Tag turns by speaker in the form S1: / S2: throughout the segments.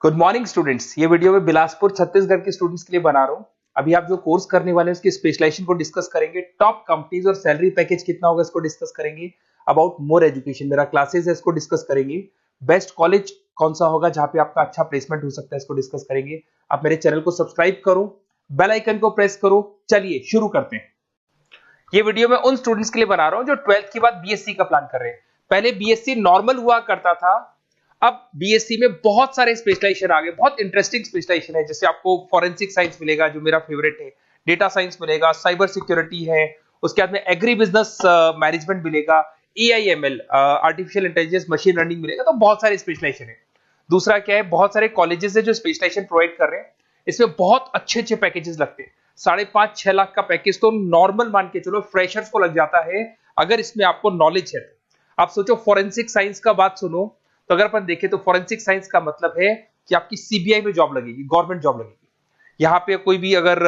S1: Good morning students. ये video में बिलासपुर छत्तीसगढ़ के स्टूडेंट्स के लिए बना रहा हूँ। अभी आप जो कोर्स करने वाले हैं उसकी स्पेशलाइजेशन को डिस्कस करेंगे, टॉप कंपनीज और सैलरी पैकेज कितना होगा इसको डिस्कस करेंगे। अबाउट मोर एजुकेशन मेरा क्लासेस है इसको डिस्कस करेंगे। बेस्ट कॉलेज कौन सा होगा जहां पे आपका अच्छा प्लेसमेंट हो सकता है इसको डिस्कस करेंगे। आप मेरे चैनल को सब्सक्राइब करो, बेल आइकन को प्रेस करो। चलिए शुरू करते हैं। ये वीडियो मैं उन स्टूडेंट्स के लिए बना रहा हूँ जो 12th के बाद बीएससी का प्लान कर रहे हैं। पहले बीएससी नॉर्मल हुआ करता था, अब बीएससी में बहुत सारे स्पेशलाइजेशन आ गए, बहुत इंटरेस्टिंग स्पेशलाइजेशन है। जैसे आपको फॉरेंसिक साइंस मिलेगा जो मेरा फेवरेट है, डेटा साइंस मिलेगा, साइबर सिक्योरिटी है, उसके बाद में एग्री बिजनेस मैनेजमेंट मिलेगा, AIML artificial intelligence machine learning मिलेगा। तो बहुत सारे स्पेशलाइजेशन है। दूसरा क्या है, बहुत सारे कॉलेजेस है जो स्पेशलाइजेशन प्रोवाइड कर रहे हैं। इसमें बहुत अच्छे अच्छे पैकेजेस लगते हैं। 5.5-6 लाख का पैकेज तो नॉर्मल मान के चलो फ्रेशर्स को लग जाता है अगर इसमें आपको नॉलेज है तो। आप सोचो फॉरेंसिक साइंस का बात सुनो, तो अगर अपन देखें तो फॉरेंसिक साइंस का मतलब है कि आपकी सीबीआई में जॉब लगेगी, गवर्नमेंट जॉब लगेगी। यहाँ पे कोई भी अगर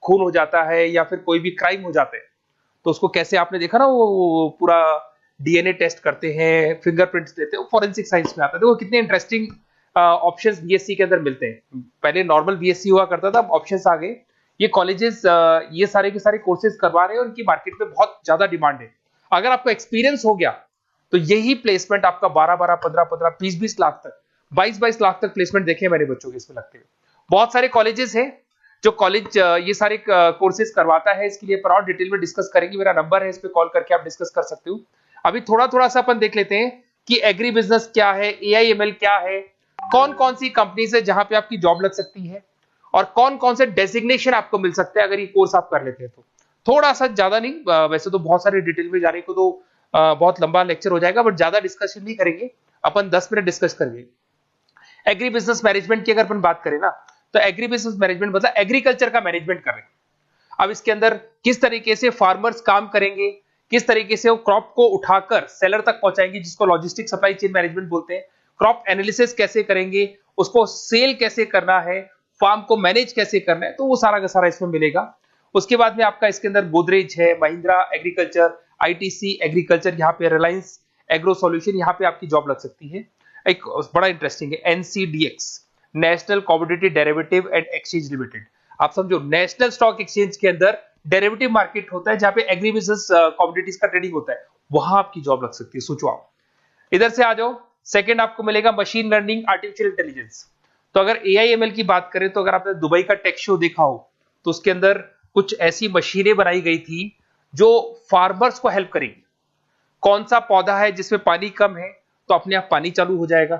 S1: खून हो जाता है या फिर कोई भी क्राइम हो जाते हैं तो उसको कैसे, आपने देखा ना वो पूरा डीएनए टेस्ट करते हैं, फिंगरप्रिंट्स लेते हैं, वो फॉरेंसिक साइंस में आता है। देखो कितने इंटरेस्टिंग ऑप्शंस बीएससी के अंदर मिलते हैं। पहले नॉर्मल बीएससी हुआ करता था, अब ऑप्शंस आ गए। ये कॉलेजेस ये सारे के सारे कोर्सेज करवा रहे हैं और उनकी मार्केट में बहुत ज्यादा डिमांड है। अगर आपको एक्सपीरियंस हो गया तो यही प्लेसमेंट आपका 12-12, 15-15, 20-20 लाख तक, 22-22 लाख तक प्लेसमेंट देखे मैंने बच्चों के इसमें लगते हुए। बहुत सारे कॉलेजेस हैं जो कॉलेज ये सारे कोर्सेज करवाता है। इसके लिए पर और डिटेल में डिस्कस करेंगे। मेरा नंबर है, इस पे कॉल करके आप डिस्कस कर सकते हो। अभी थोड़ा थोड़ा सा अपन देख लेते हैं कि एग्री बिजनेस क्या है, एआईएमएल क्या है, कौन कौन सी कंपनीज है जहां पे आपकी जॉब लग सकती है और कौन कौन से डेजिग्नेशन आपको मिल सकते हैं अगर ये कोर्स आप कर लेते हैं तो। थोड़ा सा, ज्यादा नहीं, वैसे तो बहुत सारे डिटेल में जाने को तो बहुत लंबा लेक्चर हो जाएगा, बट ज्यादा डिस्कशन नहीं करेंगे अपन, 10 मिनट डिस्कस करेंगे। एग्री बिजनेस मैनेजमेंट की अगर अपन बात करें ना, तो एग्री बिजनेस मैनेजमेंट मतलब एग्रीकल्चर का मैनेजमेंट कर रहे हैं। अब इसके अंदर किस तरीके से फार्मर्स काम करेंगे, किस तरीके से वो क्रॉप को उठाकर सेलर तक पहुंचाएंगे, जिसको लॉजिस्टिक सप्लाई चेन मैनेजमेंट बोलते हैं। क्रॉप एनालिसिस कैसे करेंगे, उसको सेल कैसे करना है, फार्म को मैनेज कैसे करना है, तो वो सारा का सारा इसमें मिलेगा। उसके बाद में आपका इसके अंदर गोदरेज है, महिंद्रा एग्रीकल्चर, आईटीसी एग्रीकल्चर, यहाँ पे रिलायंस एग्रो सॉल्यूशन, यहाँ पे आपकी जॉब लग सकती है। एक बड़ा इंटरेस्टिंग है NCDEX, national commodity derivative and exchange limited. आप समझो नेशनल स्टॉक एक्सचेंज के अंदर डेरिवेटिव मार्केट होता है जहां पे एग्री बिजनेस कमोडिटीज का ट्रेडिंग होता है, वहां आपकी जॉब लग सकती है। सोचो आप इधर से आ जाओ। सेकंड आपको मिलेगा मशीन लर्निंग आर्टिफिशियल इंटेलिजेंस। तो अगर एआईएमएल की बात करें तो अगर आपने दुबई का टेक शो देखा हो तो उसके अंदर कुछ ऐसी मशीनें बनाई गई थी जो फार्मर्स को हेल्प करेंगी। कौन सा पौधा है जिसमें पानी कम है तो अपने आप पानी चालू हो जाएगा।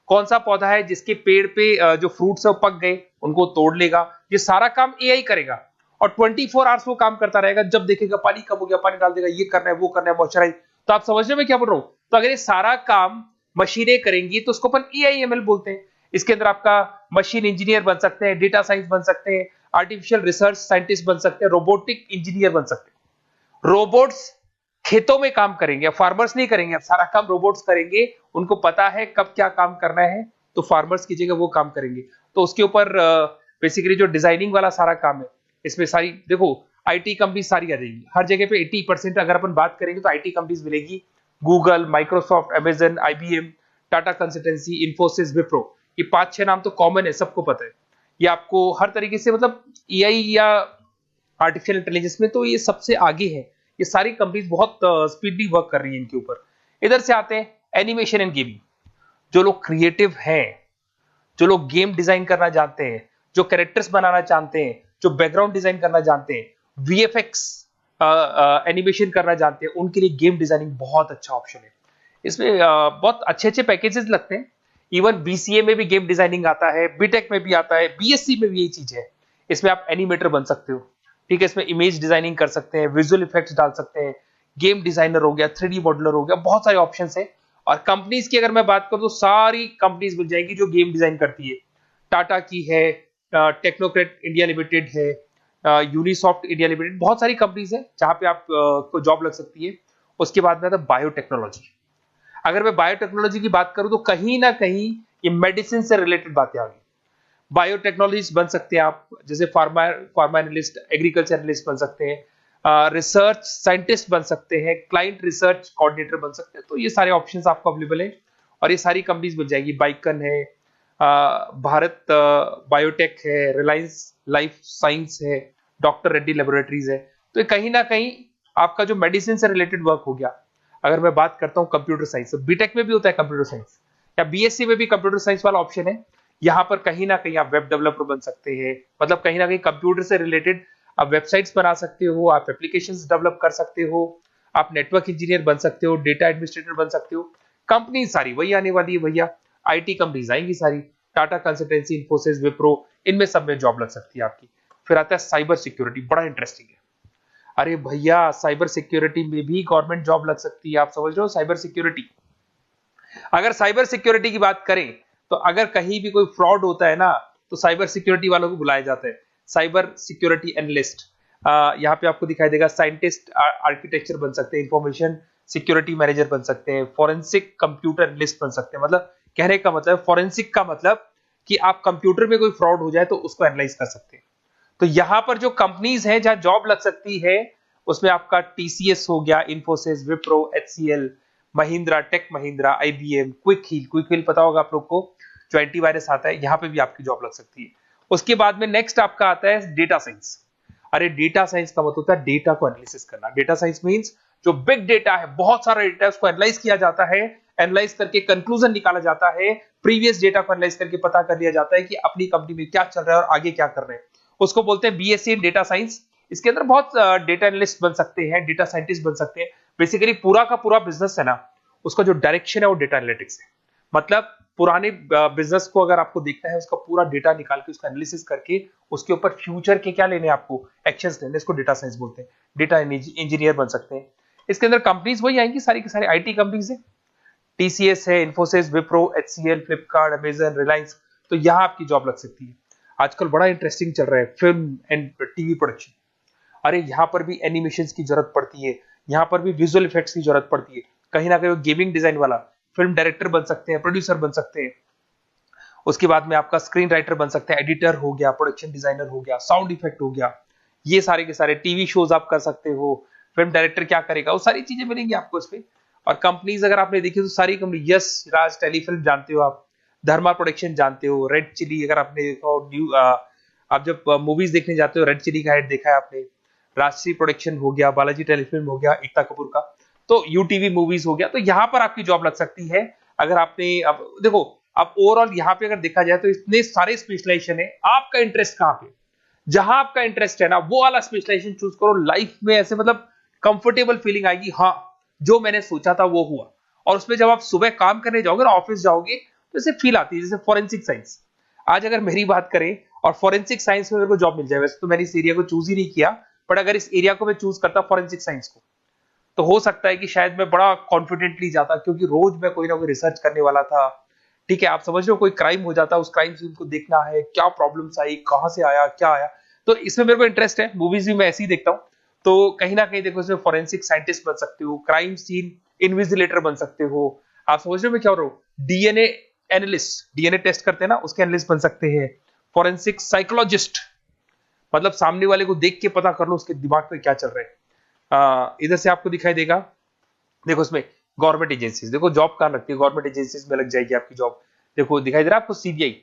S1: कौन सा पौधा है जिसके पेड़ पे जो फ्रूट्स है वो पक गए, उनको तोड़ लेगा। ये सारा काम एआई करेगा और 24 आवर्स वो काम करता रहेगा। जब देखेगा पानी कम हो गया, पानी डाल देगा, ये करना है वो करना है, मॉइस्चराइज। तो आप समझ रहे हो मैं क्या बोल रहा हूं। तो अगर ये सारा काम मशीनें करेंगी तो उसको अपन एआईएमएल बोलते हैं। इसके अंदर आपका मशीन इंजीनियर बन सकते हैं, डेटा साइंस बन सकते हैं, आर्टिफिशियल रिसर्च साइंटिस्ट बन सकते हैं, रोबोटिक इंजीनियर बन सकते हैं। रोबोट्स खेतों में काम करेंगे, फार्मर्स नहीं करेंगे, अब सारा काम रोबोट्स करेंगे। उनको पता है कब क्या काम करना है, तो फार्मर्स की जगह वो काम करेंगे। तो उसके ऊपर बेसिकली जो डिजाइनिंग वाला सारा काम है, इसमें सारी देखो आईटी कंपनी सारी आ जाएगी। हर जगह पे 80% अगर अपन बात करेंगे तो आईटी कंपनीज मिलेगी। Google, Microsoft, Amazon, IBM, Tata consultancy, Infosys, Wipro, ये 5-6 नाम तो कॉमन है, सबको पता है। ये आपको हर तरीके से, मतलब एआई या आर्टिफिशियल इंटेलिजेंस में तो ये सबसे आगे है। ये सारी कंपनीज बहुत स्पीडली वर्क कर रही है इनके ऊपर। इधर से आते हैं एनिमेशन एंड गेमिंग। जो लोग क्रिएटिव हैं, जो लोग गेम डिजाइन करना जानते हैं, जो कैरेक्टर्स बनाना चाहते हैं, जो बैकग्राउंड डिजाइन करना जानते हैं, वीएफएक्स एनिमेशन करना जानते हैं, उनके लिए गेम डिजाइनिंग बहुत अच्छा ऑप्शन है। इसमें बहुत अच्छे अच्छे पैकेजेस लगते हैं। इवन बीसीए में भी गेम डिजाइनिंग आता है, बीटेक में भी आता है, बीएससी में भी यही चीज है। इसमें आप एनिमेटर बन सकते हो, ठीक है। इसमें इमेज डिजाइनिंग कर सकते हैं, विजुअल इफेक्ट्स डाल सकते हैं, गेम डिजाइनर हो गया, 3D मॉडलर हो गया, बहुत सारे ऑप्शंस हैं। और कंपनीज की अगर मैं बात करूं तो सारी कंपनीज मिल जाएंगी जो गेम डिजाइन करती है। टाटा की है, टेक्नोक्रेट इंडिया लिमिटेड है, यूनिसॉफ्ट इंडिया लिमिटेड, बहुत सारी कंपनीज है जहां पे आप को जॉब लग सकती है। उसके बाद में आता है बायोटेक्नोलॉजी। अगर मैं बायोटेक्नोलॉजी की बात करूं तो कहीं ना कहीं ये मेडिसिन से रिलेटेड बातें आ गई। बायोटेक्नोलॉजिस्ट बन सकते हैं आप, जैसे फार्मा एनालिस्ट, एग्रीकल्चर एनालिस्ट बन सकते हैं, रिसर्च साइंटिस्ट बन सकते हैं, क्लाइंट रिसर्च कोऑर्डिनेटर बन सकते हैं। तो ये सारे ऑप्शंस आपको अवेलेबल है और ये सारी कंपनीज मिल जाएगी। बाइकन है, भारत बायोटेक है, रिलायंस लाइफ साइंस है, डॉक्टर रेड्डी लेबोरेटरीज है। तो ये कहीं ना कहीं आपका जो मेडिसिन से रिलेटेड वर्क हो गया। अगर मैं बात करता हूँ कंप्यूटर साइंस, बीटेक में भी होता है कंप्यूटर साइंस, या बीएससी में भी कंप्यूटर साइंस वाला ऑप्शन है। यहाँ पर कहीं ना कहीं आप वेब डेवलपर बन सकते हैं, मतलब कहीं ना कहीं कंप्यूटर से रिलेटेड आप वेबसाइट्स बना सकते हो, आप एप्लीकेशंस डेवलप कर सकते हो, आप नेटवर्क इंजीनियर बन सकते हो, डेटा एडमिनिस्ट्रेटर बन सकते हो। कंपनी सारी वही आने वाली है भैया, आईटी कंपनीज आएंगी सारी, टाटा कंसल्टेंसी, इन्फोसिस, विप्रो, इनमें सब में जॉब लग सकती है आपकी। फिर आता है साइबर सिक्योरिटी, बड़ा इंटरेस्टिंग है। अरे भैया साइबर सिक्योरिटी में भी गवर्नमेंट जॉब लग सकती है, आप समझ रहे हो साइबर सिक्योरिटी। अगर साइबर सिक्योरिटी की बात करें तो अगर कहीं भी कोई फ्रॉड होता है ना, तो साइबर सिक्योरिटी वालों को बुलाया जाता है साइबर सिक्योरिटी एनालिस्ट। यहाँ पे आपको दिखाई देगा साइंटिस्ट, आर्किटेक्चर बन सकते हैं, इंफॉर्मेशन सिक्योरिटी मैनेजर बन सकते हैं, फॉरेंसिक कंप्यूटर एनालिस्ट बन सकते हैं। मतलब कहने का मतलब, फॉरेंसिक का मतलब कि आप कंप्यूटर में कोई फ्रॉड हो जाए तो उसको एनालाइज कर सकते हैं। तो यहां पर जो कंपनीज हैं जहां जॉब लग सकती है, उसमें आपका टीसीएस हो गया, इन्फोसिस, विप्रो, एचसीएल, महिंद्रा, टेक महिंद्रा, आईबीएम, क्विक हील पता होगा आप लोग को, जो एंटीवायरस आता है, यहां पे भी आपकी जॉब लग सकती है। उसके बाद में नेक्स्ट आपका आता है डेटा साइंस। अरे डेटा साइंस का मतलब होता है डेटा को एनालिसिस करना। डेटा साइंस मींस जो बिग डेटा है, बहुत सारा डेटा है, उसको एनालाइज किया जाता है, एनालाइज करके कंक्लूजन निकाला जाता है, प्रीवियस डेटा को एनालाइज करके पता कर लिया जाता है कि अपनी कंपनी में क्या चल रहा है और आगे क्या कर रहे हैं। उसको बोलते हैं बीएससी इन डेटा साइंस। इसके अंदर बहुत डेटा एनालिस्ट बन सकते हैं, डेटा साइंटिस्ट बन सकते हैं। बेसिकली पूरा का पूरा बिजनेस है ना, उसका जो डायरेक्शन है वो डेटा एनालिटिक्स है। मतलब पुराने बिजनेस को अगर आपको देखना है, उसका पूरा डेटा निकाल के उसका एनालिसिस करके उसके ऊपर फ्यूचर के क्या लेने आपको एक्शंस लेने, इसको डेटा साइंस बोलते हैं। डेटा इंजीनियर बन सकते हैं। इसके अंदर कंपनीज वही आएंगी, सारी की सारी आईटी कंपनीज है, टीसीएस है, इन्फोसिस, विप्रो, एचसीएल, फ्लिपकार्ट, अमेजन, रिलायंस। तो यहां आपकी जॉब लग सकती है। आजकल बड़ा इंटरेस्टिंग चल रहा है फिल्म एंड टीवी प्रोडक्शन। अरे यहाँ पर भी एनिमेशन की जरूरत पड़ती है, यहाँ पर भी विजुअल इफेक्ट्स की जरूरत पड़ती है। कहीं ना कहीं गेमिंग डिजाइन वाला फिल्म डायरेक्टर बन सकते हैं, प्रोड्यूसर बन सकते हैं। उसके बाद में आपका स्क्रीन राइटर बन सकते हैं, एडिटर हो गया, प्रोडक्शन डिजाइनर हो गया, साउंड इफेक्ट हो गया, ये सारे के सारे टीवी शोज आप कर सकते हो। फिल्म डायरेक्टर क्या करेगा, वो सारी चीजें मिलेंगी आपको इसमें। और कंपनीज अगर आपने देखी तो सारी कंपनी, यस राज टेलीफिल्म जानते हो आप, धर्मा प्रोडक्शन जानते हो, रेड चिली अगर आपने देखा हो, न्यू आप जब मूवीज देखने जाते हो रेड चिली का एड देखा है आपने, राजश्री प्रोडक्शन हो गया, बालाजी टेलीफिल्म हो गया एकता कपूर का, तो यूटीवी मूवीज हो गया। तो यहां पर आपकी जॉब लग सकती है। अगर आपने, अब देखो, अब ओवरऑल यहाँ पे अगर देखा जाए तो इतने सारे स्पेशलाइजेशन है, आपका इंटरेस्ट कहाँ पे, जहां आपका इंटरेस्ट है ना वो वाला स्पेशलाइजेशन चूज करो। लाइफ में ऐसे मतलब कंफर्टेबल फीलिंग आएगी, हाँ जो मैंने सोचा था वो हुआ। और उसमें जब आप सुबह काम करने जाओगे ना, ऑफिस जाओगे, तो ऐसे फील आती है जैसे फॉरेंसिक साइंस। आज अगर मेरी बात करें और फॉरेंसिक साइंस में मेरे को जॉब मिल जाए, वैसे तो मैंने इस एरिया को चूज ही नहीं किया, बट अगर इस एरिया को मैं चूज करता फॉरेंसिक साइंस को, तो हो सकता है कि शायद मैं बड़ा कॉन्फिडेंटली जाता, क्योंकि रोज मैं कोई ना कोई रिसर्च करने वाला था। ठीक है, आप समझ रहे हो, कोई क्राइम हो जाता, उस क्राइम सीन को देखना है, क्या प्रॉब्लम्स आई, कहां से आया, क्या आया। तो इसमें मेरे को इंटरेस्ट है, मूवीज भी मैं ऐसे ही देखता हूँ। तो कहीं ना कहीं देखो, इसमें फॉरेंसिक साइंटिस्ट बन सकते हो, क्राइम सीन इन्विजिलेटर बन सकते हो। आप समझ रहे हो मैं क्या हो रहा हूँ, डीएनए एनालिस्ट, डीएनए टेस्ट करते हैं ना, उसके एनालिस्ट बन सकते हैं। फॉरेंसिक साइकोलॉजिस्ट, मतलब सामने वाले को देख के पता कर लो उसके दिमाग में क्या चल रहा है। इधर से आपको दिखाई देगा, देखो इसमें गवर्नमेंट एजेंसीज, देखो जॉब कहां लगती है, गवर्नमेंट एजेंसीज में लग जाएगी आपकी जॉब। देखो दिखाई दे रहा है आपको, CBI,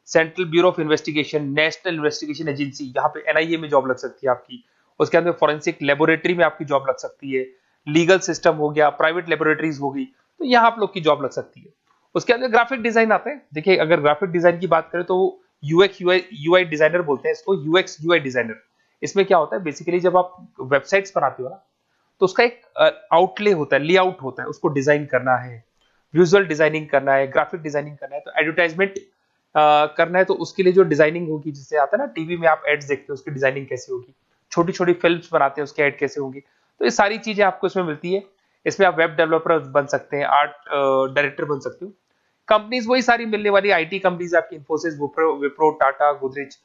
S1: central bureau of investigation, national investigation agency, यहाँ पे एनआईए में जॉब लग सकती है आपकी। उसके अंदर फॉरेंसिक लेबोरेटरी में आपकी जॉब लग सकती है। लीगल सिस्टम हो गया, प्राइवेट लेबोरेटरीज हो गई, तो यहाँ आप लोग की जॉब लग सकती है। उसके अंदर ग्राफिक डिजाइन आता है। देखिए अगर ग्राफिक डिजाइन की बात करें तो यूएक्स यूआई डिजाइनर बोलते हैं इसको, यूएक्स यूआई डिजाइनर। इसमें क्या होता है, बेसिकली जब आप वेबसाइट्स बनाते हो ना, तो उसका एक आउटले होता है, लेआउट होता है, उसको डिजाइन करना है, विजुअल डिजाइनिंग करना है, ग्राफिक डिजाइनिंग करना है, तो एडवर्टाइजमेंट करना है, तो उसके लिए जो डिजाइनिंग होगी, जिससे आता है ना टीवी में आप एड्स देखते हो, उसकी डिजाइनिंग कैसे होगी, छोटी छोटी फिल्म्स बनाते हैं उसके एड कैसे होंगे, तो ये सारी चीजें आपको इसमें मिलती है। इसमें आप वेब डेवलपर बन सकते हैं, आर्ट डायरेक्टर बन सकते हो। कंपनीज वही सारी मिलने वाली आईटी कंपनीज आपकी, इन्फोसिस, विप्रो, टाटा, गोदरेज,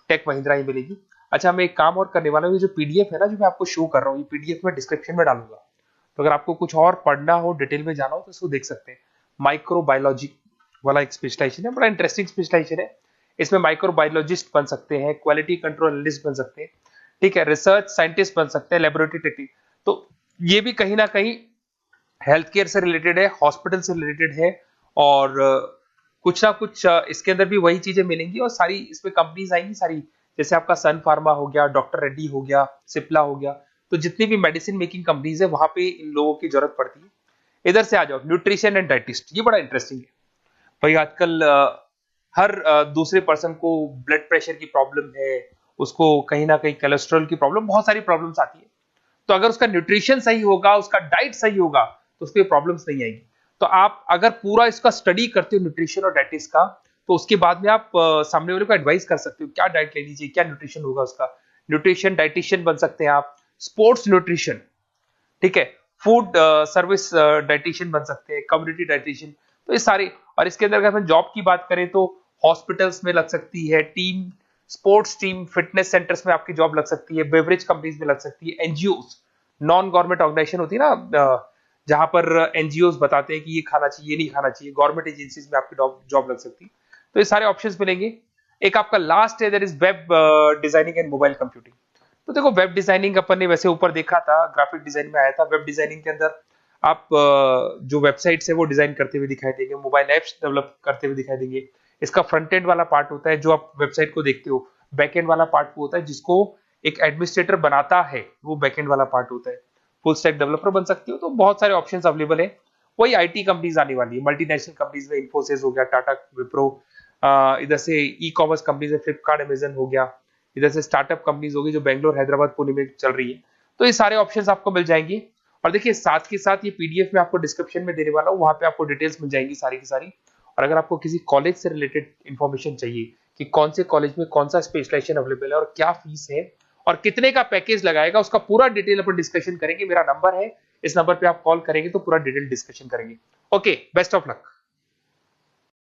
S1: टेक महिंद्रा ही मिलेगी। अच्छा, मैं एक काम और करने वाला हूँ, ये जो पीडीएफ है ना जो मैं आपको शो कर रहा हूँ, ये पीडीएफ में डिस्क्रिप्शन में डालूंगा, तो अगर आपको कुछ और पढ़ना हो, डिटेल में जाना हो, तो इसको देख सकते हैं। माइक्रोबायोलॉजी वाला एक स्पेशलाइजेशन है, बड़ा इंटरेस्टिंग स्पेशलाइजेशन है। इसमें माइक्रोबायोलॉजिस्ट बन सकते हैं, क्वालिटी कंट्रोल एनालिस्ट बन सकते हैं, ठीक है, रिसर्च साइंटिस्ट बन सकते हैं, लेबोरेटरी टेक्निक। तो ये भी कहीं ना कहीं हेल्थ केयर से रिलेटेड है, हॉस्पिटल से रिलेटेड है, और कुछ ना कुछ इसके अंदर भी वही चीजें मिलेंगी और सारी इसमें कंपनीज आएंगी सारी, जैसे आपका सन फार्मा हो गया, डॉक्टर रेड्डी हो गया, सिप्ला हो गया, तो जितनी भी मेडिसिन मेकिंग कंपनीज है वहां पे इन लोगों की जरूरत पड़ती है। इधर से आ जाओ, न्यूट्रिशन एंड डाइटिस्ट, ये बड़ा इंटरेस्टिंग है भाई। आजकल हर दूसरे पर्सन को ब्लड प्रेशर की प्रॉब्लम है, उसको कहीं ना कहीं कोलेस्ट्रॉल की प्रॉब्लम, बहुत सारी प्रॉब्लम्स आती है। तो अगर उसका न्यूट्रिशन सही होगा, उसका डाइट सही होगा, तो उसको प्रॉब्लम्स नहीं आएगी। तो आप अगर पूरा इसका स्टडी करते हो न्यूट्रिशन और डाइटिस का, तो उसके बाद में आप सामने वाले को एडवाइस कर सकते हो क्या डाइट लेनी चाहिए, क्या न्यूट्रिशन होगा उसका। न्यूट्रिशन डाइटिशियन बन सकते हैं आप, स्पोर्ट्स न्यूट्रिशन, ठीक है, फूड सर्विस डाइटिशियन बन सकते हैं, कम्युनिटी डाइटिशियन, तो ये सारे। और इसके अंदर अगर हम जॉब की बात करें तो हॉस्पिटल्स में लग सकती है, team sports team fitness centres में आपकी जॉब लग सकती है, बेवरेज कंपनीज में लग सकती है, एनजीओस नॉन गवर्नमेंट ऑर्गेनाइजेशन होती है ना, जहां पर एनजीओस बताते हैं कि ये खाना चाहिए, ये नहीं खाना चाहिए, गवर्नमेंट एजेंसीज में आपकी जॉब लग सकती है। तो ये सारे ऑप्शंस मिलेंगे। एक आपका लास्ट है, that is web designing and mobile computing. तो देखो वेब डिजाइनिंग अपन ने वैसे ऊपर देखा था, ग्राफिक डिजाइन में आया था। वेब डिजाइनिंग के अंदर आप जो वेबसाइट्स है वो डिजाइन करते हुए दिखाई देंगे, मोबाइल एप्स डेवलप करते हुए दिखाई देंगे। इसका फ्रंट एंड वाला पार्ट होता है जो आप वेबसाइट को देखते हो, बैक एंड वाला पार्ट वो होता है जिसको एक एडमिनिस्ट्रेटर बनाता है, वो बैक एंड वाला पार्ट होता है। फुल स्टैक डेवलपर बन सकते हो। तो बहुत सारे ऑप्शंस अवेलेबल है। वही आईटी कंपनीज आने वाली है, मल्टीनेशनल कंपनीज में इन्फोसिस हो गया, टाटा, विप्रो, इधर से ई कॉमर्स कंपनीज में फ्लिपकार्ट, अमेजन हो गया, इधर से स्टार्टअप कंपनीज होगी जो बेंगलोर, हैदराबाद, पुणे में चल रही है। तो ये सारे ऑप्शंस आपको मिल जाएंगे। और देखिए साथ के साथ ये पीडीएफ में आपको डिस्क्रिप्शन में देने वाला हूँ, वहां पे आपको डिटेल्स मिल जाएंगी सारी की सारी। और अगर आपको किसी कॉलेज से रिलेटेड इन्फॉर्मेशन चाहिए कि कौन से कॉलेज में कौन सा स्पेशलाइजेशन अवेलेबल है और क्या फीस है और कितने का पैकेज लगाएगा, उसका पूरा डिटेल अपन डिस्कशन करेंगे। मेरा नंबर है, इस नंबर पे आप कॉल करेंगे तो पूरा डिटेल डिस्कशन करेंगे। Okay, best of luck.